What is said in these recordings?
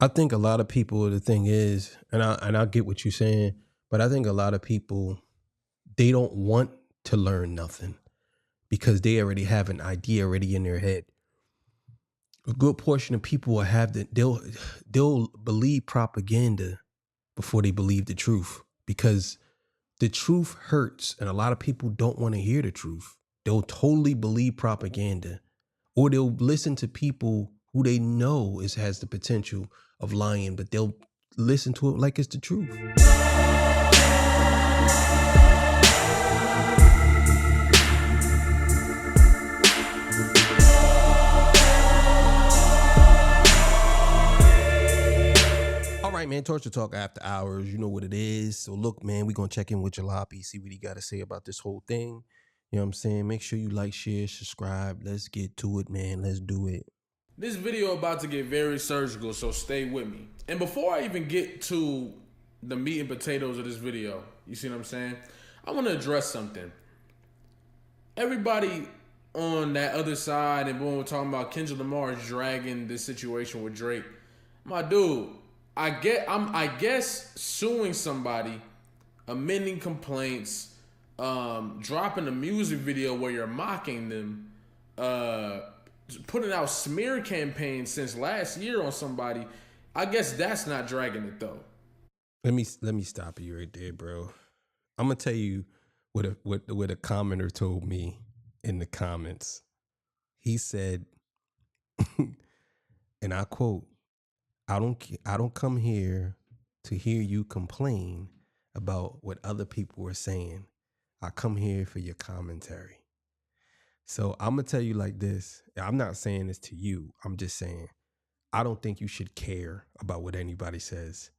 I think a lot of people, the thing is, and I get what you're saying, but I think a lot of people, they don't want to learn nothing because they already have an idea already in their head. A good portion of people will have they'll believe propaganda before they believe the truth, because the truth hurts and a lot of people don't want to hear the truth. They'll totally believe propaganda, or they'll listen to people who they know has the potential of lying, but they'll listen to it like it's the truth. All right, man. Torture Talk after hours. You know what it is. So look, man, we're gonna check in with Jalopy, see what he got to say about this whole thing. You know what I'm saying? Make sure you like, share, subscribe. Let's get to it, man. Let's do it. This video about to get very surgical, so stay with me. And before I even get to the meat and potatoes of this video, you see what I'm saying? I want to address something. Everybody on that other side, and when we're talking about Kendrick Lamar is dragging this situation with Drake, my dude, I guess suing somebody, amending complaints, dropping a music video where you're mocking them, putting out smear campaigns since last year on somebody. I guess that's not dragging it though. Let me stop you right there, bro. I'm gonna tell you what a commenter told me in the comments. He said, and I quote, I don't come here to hear you complain about what other people are saying. I come here for your commentary." So I'm gonna tell you like this. I'm not saying this to you. I'm just saying I don't think you should care about what anybody says.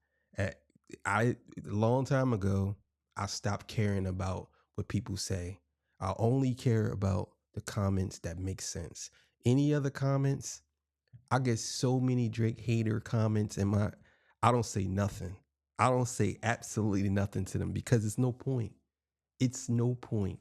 A long time ago, I stopped caring about what people say. I only care about the comments that make sense. Any other comments, I get so many Drake hater comments and I don't say nothing. I don't say absolutely nothing to them because it's no point. It's no point.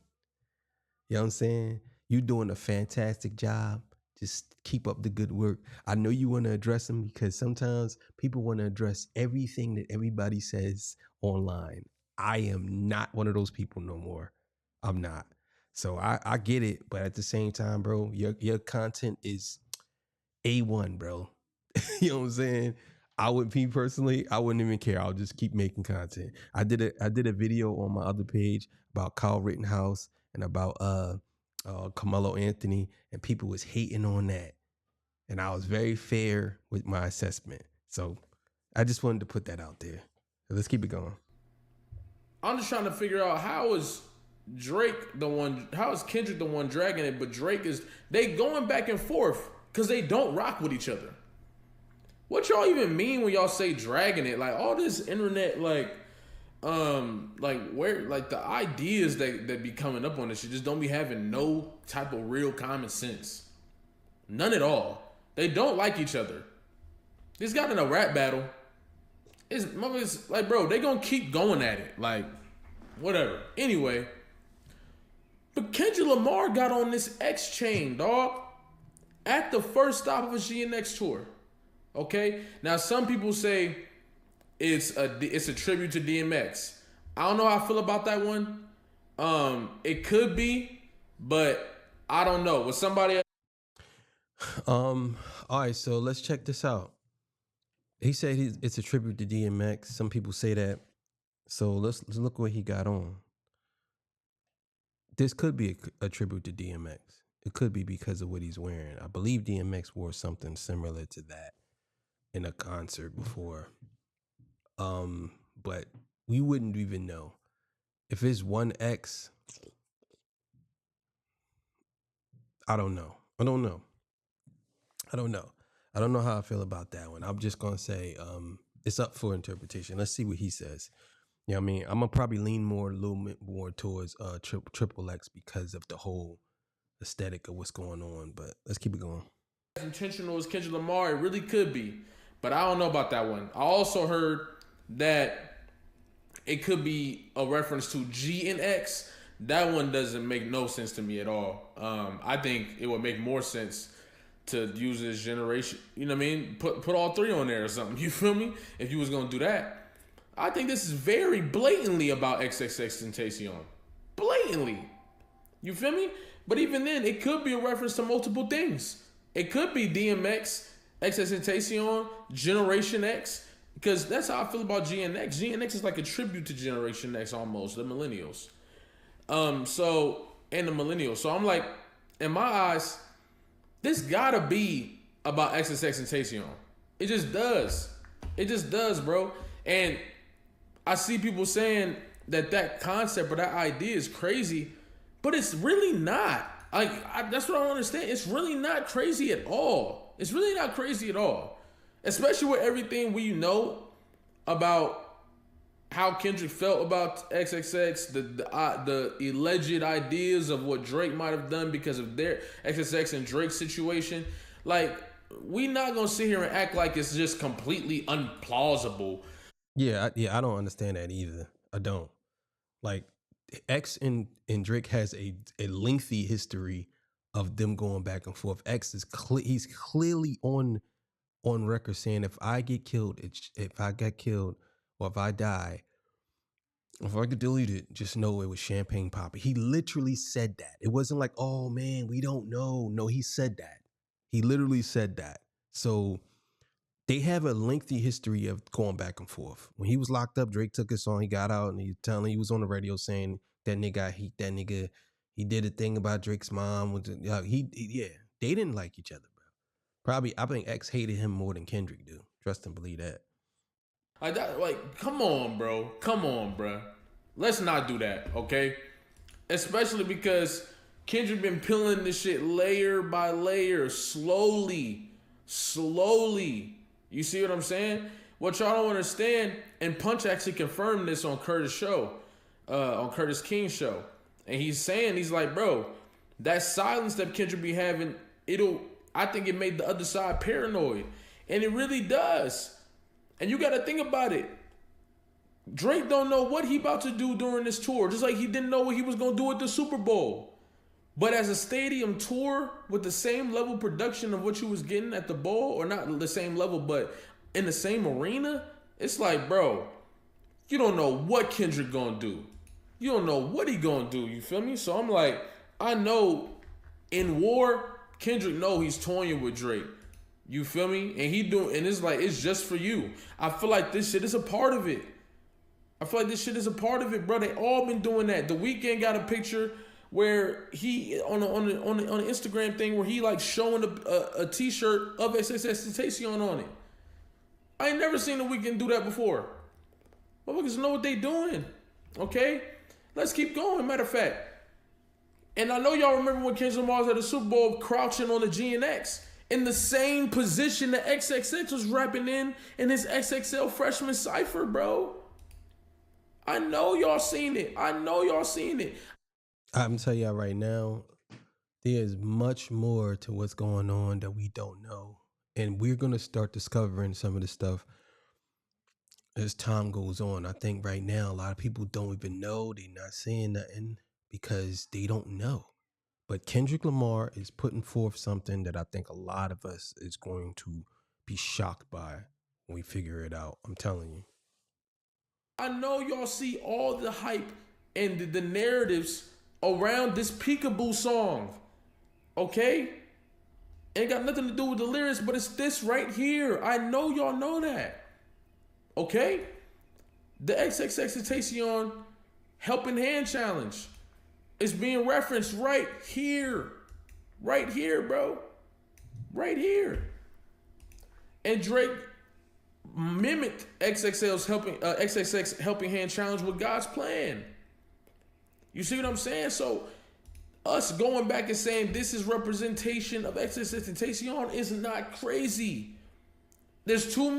You know what I'm saying? You're doing a fantastic job. Just keep up the good work. I know you want to address them because sometimes people want to address everything that everybody says online. I am not one of those people no more. I'm not. So I get it, but at the same time, bro, your content is A1, bro. You know what I'm saying? I would, me personally, I wouldn't even care. I'll just keep making content. I did a video on my other page about Kyle Rittenhouse and about Carmelo Anthony, and people was hating on that. And I was very fair with my assessment. So I just wanted to put that out there. So let's keep it going. I'm just trying to figure out how is Kendrick the one dragging it, but Drake is, they going back and forth because they don't rock with each other. What y'all even mean when y'all say dragging it? Like all this internet, like where, like the ideas that be coming up on this shit just don't be having no type of real common sense. None at all. They don't like each other. This got in a rap battle. It's like, bro, they gonna keep going at it. Like, whatever. Anyway, but Kendrick Lamar got on this X chain, dog, at the first stop of a GNX tour. Okay? Now, some people say it's a tribute to DMX. I don't know how I feel about that one. It could be, but I don't know. Was somebody All right, so let's check this out. He said it's a tribute to DMX. Some people say that. So let's look what he got on. This could be a tribute to DMX. It could be because of what he's wearing. I believe DMX wore something similar to that in a concert before. But we wouldn't even know. If it's 1X, I don't know. I don't know how I feel about that one. I'm just gonna say it's up for interpretation. Let's see what he says. You know what I mean? I'm gonna probably lean a little bit more towards triple X because of the whole aesthetic of what's going on. But let's keep it going. intentional as Kendrick Lamar? It really could be, but I don't know about that one. I also heard that it could be a reference to G and X. That one doesn't make no sense to me at all. I think it would make more sense to use his generation. You know what I mean? Put all three on there or something. You feel me? If you was gonna do that, I think this is very blatantly about XXXTentacion. Blatantly. You feel me? But even then, it could be a reference to multiple things. It could be DMX, XXXTentacion, Generation X, because that's how I feel about GNX. GNX is like a tribute to Generation X almost, the millennials. And the millennials. So I'm like, in my eyes, this gotta be about XXXTentacion. It just does. It just does, bro. And I see people saying that concept or that idea is crazy, but it's really not. That's what I don't understand. It's really not crazy at all. It's really not crazy at all. Especially with everything we know about how Kendrick felt about XXX, the alleged ideas of what Drake might have done because of their XXX and Drake situation. Like, we not gonna sit here and act like it's just completely unplausible. Yeah, I don't understand that either. I don't. Like, X and Drake has a lengthy history of them going back and forth. X is he's clearly on record saying, if I get killed, if I got killed or if I die, if I could delete it, just know it was champagne poppy. He literally said that. It wasn't like, oh man, we don't know. No, he said that. He literally said that. So they have a lengthy history of going back and forth. When he was locked up, Drake took his song, he got out, and he was on the radio saying that nigga, he did a thing about Drake's mom. Yeah, they didn't like each other, bro. Probably, I think X hated him more than Kendrick do. Trust and believe that. Come on, bro. Come on, bro. Let's not do that, okay? Especially because Kendrick been peeling this shit layer by layer, slowly. You see what I'm saying? What y'all don't understand, and Punch actually confirmed this on Curtis' show, on Curtis King's show. And he's like, bro, that silence that Kendrick be having, I think it made the other side paranoid. And it really does. And you got to think about it. Drake don't know what he about to do during this tour, just like he didn't know what he was going to do at the Super Bowl. But as a stadium tour with the same level production of what you was getting at the Bowl, or not the same level, but in the same arena, it's like, bro, you don't know what Kendrick going to do. You don't know what he going to do, you feel me? So I'm like, I know in war, Kendrick know he's toying with Drake. You feel me? And it's like, it's just for you. I feel like this shit is a part of it. Bro. They all been doing that. The Weeknd got a picture where he on the Instagram thing where he like showing a t-shirt of XXXTentacion on it. I ain't never seen The Weeknd do that before. Motherfuckers know what they doing. Okay? Let's keep going, matter of fact. And I know y'all remember when Kendrick Lamar was at the Super Bowl crouching on the GNX in the same position that XXX was rapping in his XXL freshman cypher, bro. I know y'all seen it. I'm telling y'all right now, there's much more to what's going on that we don't know. And we're going to start discovering some of this stuff as time goes on. I think right now, a lot of people don't even know. They're not saying nothing because they don't know. But Kendrick Lamar is putting forth something that I think a lot of us is going to be shocked by when we figure it out. I'm telling you. I know y'all see all the hype and the narratives around this Peekaboo song. Okay? Ain't got nothing to do with the lyrics, but it's this right here. I know y'all know that. Okay? The XXXTentacion Helping Hand Challenge is being referenced right here. Right here, bro. Right here. And Drake mimicked XXX Helping Hand Challenge with God's Plan. You see what I'm saying? So us going back and saying this is representation of XXXTentacion is not crazy. There's too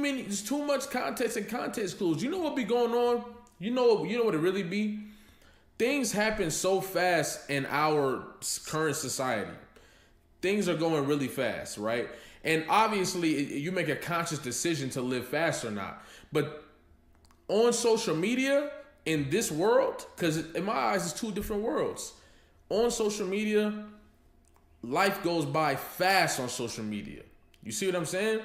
much context and context clues. You know what be going on? You know what it really be? Things happen so fast in our current society. Things are going really fast, right? And obviously, you make a conscious decision to live fast or not. But on social media, in this world, because in my eyes, it's two different worlds. On social media, life goes by fast on social media. You see what I'm saying?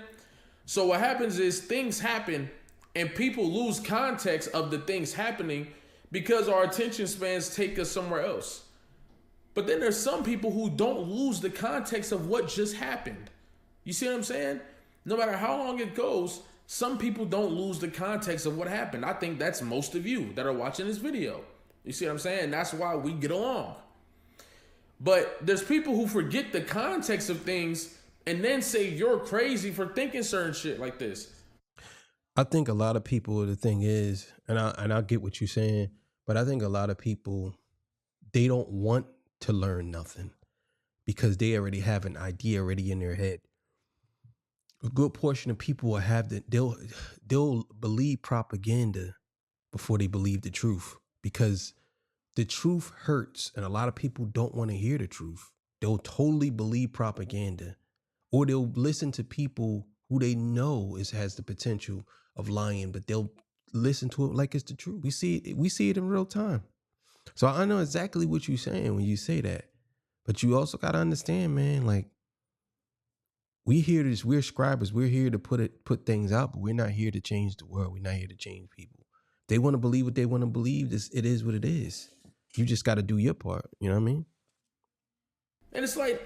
So what happens is things happen and people lose context of the things happening because our attention spans take us somewhere else. But then there's some people who don't lose the context of what just happened. You see what I'm saying? No matter how long it goes, some people don't lose the context of what happened. I think that's most of you that are watching this video. You see what I'm saying? That's why we get along. But there's people who forget the context of things and then say you're crazy for thinking certain shit like this. I think a lot of people, the thing is, and I get what you're saying, but I think a lot of people, they don't want to learn nothing because they already have an idea already in their head. A good portion of people will have that they'll believe propaganda before they believe the truth, because the truth hurts and a lot of people don't want to hear the truth. They'll totally believe propaganda, or they'll listen to people who they know has the potential of lying, but they'll listen to it like it's the truth. We see it in real time. So I know exactly what you're saying when you say that, but you also got to understand, man, like, we're scribers. We're here to put things out, but we're not here to change the world. We're not here to change people. They want to believe what they want to believe. It is what it is. You just got to do your part. You know what I mean? And it's like,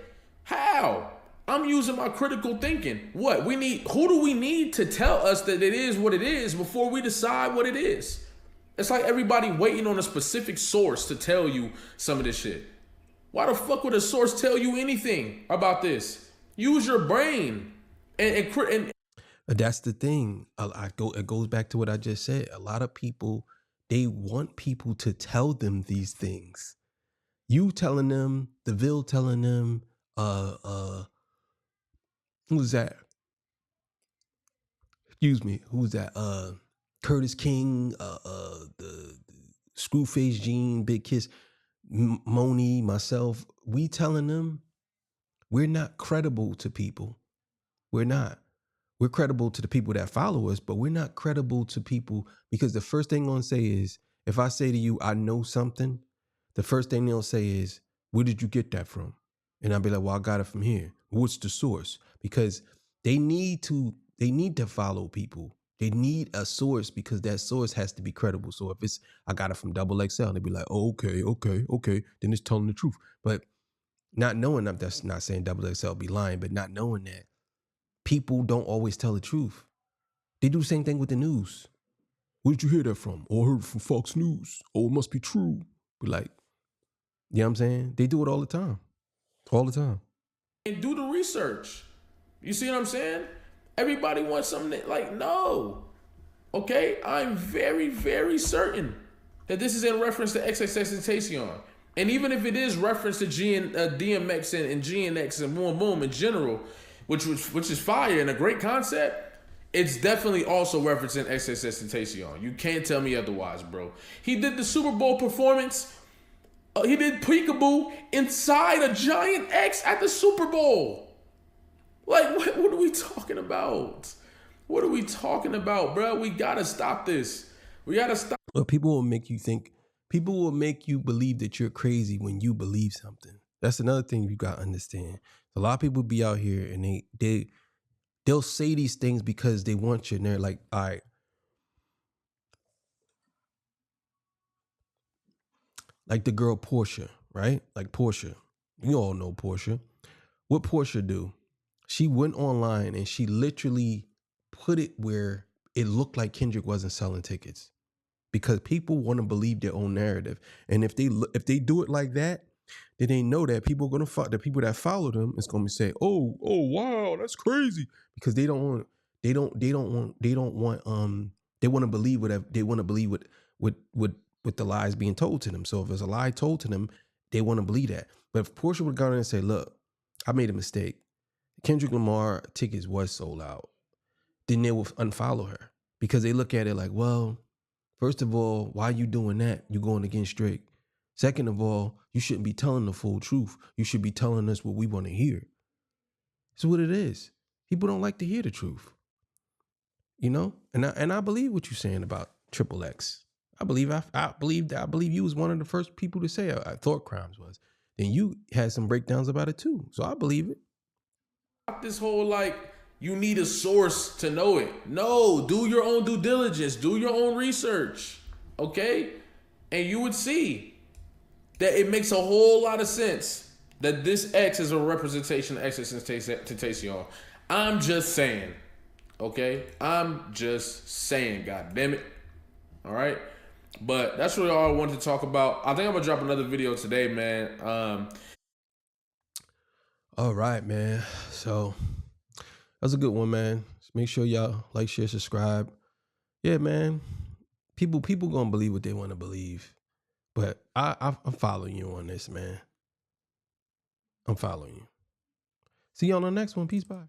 how? I'm using my critical thinking. Who do we need to tell us that it is what it is before we decide what it is? It's like everybody waiting on a specific source to tell you some of this shit. Why the fuck would a source tell you anything about this? Use your brain. And that's the thing. It goes back to what I just said. A lot of people, they want people to tell them these things. You telling them, DeVille telling them, who's that? Excuse me, who's that? Curtis King, the Screwface Gene, Big Kiss, Moni, myself. We telling them we're not credible to people. We're not. We're credible to the people that follow us, but we're not credible to people, because the first thing I'm going to say is, if I say to you, I know something, the first thing they'll say is, where did you get that from? And I'll be like, well, I got it from here. What's the source? Because they need to follow people. They need a source, because that source has to be credible. So if it's, I got it from XXL, they'd be like, oh, okay. Then it's telling the truth. But not knowing, that's not saying XXL be lying, but not knowing that people don't always tell the truth. They do the same thing with the news. Where did you hear that from? Oh, I heard it from Fox News. Oh, it must be true. But like, you know what I'm saying? They do it all the time. All the time. And do the research. You see what I'm saying? Everybody wants something that, like, no. Okay? I'm very, very certain that this is in reference to XXXTentacion. And even if it is reference to DMX and GNX and Boom Boom in general, which is fire and a great concept, it's definitely also referencing XXXTentacion. You can't tell me otherwise, bro. He did the Super Bowl performance. He did Peekaboo inside a giant X at the Super Bowl. Like, what are we talking about? What are we talking about, bro? We gotta stop this. We gotta stop. Well, people will make you believe that you're crazy when you believe something. That's another thing you gotta understand. A lot of people be out here and they'll say these things because they want you, and they're like, all right. Like the girl Portia, right? Like Portia. You all know Portia. What Portia do? She went online and she literally put it where it looked like Kendrick wasn't selling tickets, because people want to believe their own narrative. And if they do it like that, then they know that people are gonna the people that follow them is gonna say, oh wow, that's crazy, because they want to believe whatever they want to believe with the lies being told to them. So if there's a lie told to them, they want to believe that. But if Portia would go in and say, look, I made a mistake, Kendrick Lamar tickets was sold out, then they will unfollow her, because they look at it like, well, first of all, why are you doing that? You're going against Drake. Second of all, you shouldn't be telling the full truth. You should be telling us what we want to hear. That's what it is. People don't like to hear the truth. You know? And I believe what you're saying about XXX. I believe you was one of the first people to say, I thought Crimes was. then you had some breakdowns about it too. So I believe it. This whole like you need a source to know it. No, do your own due diligence, do your own research, okay? And you would see that it makes a whole lot of sense that this X is a representation of XXXTentacion. I'm just saying, okay? I'm just saying, god damn it. All right? But that's really all I wanted to talk about. I think I'm gonna drop another video today, man. All right, man. So that's a good one, man. Make sure y'all like, share, subscribe. Yeah, man. People gonna believe what they want to believe, but I'm following you on this, man. I'm following you. See you on the next one. Peace, bye.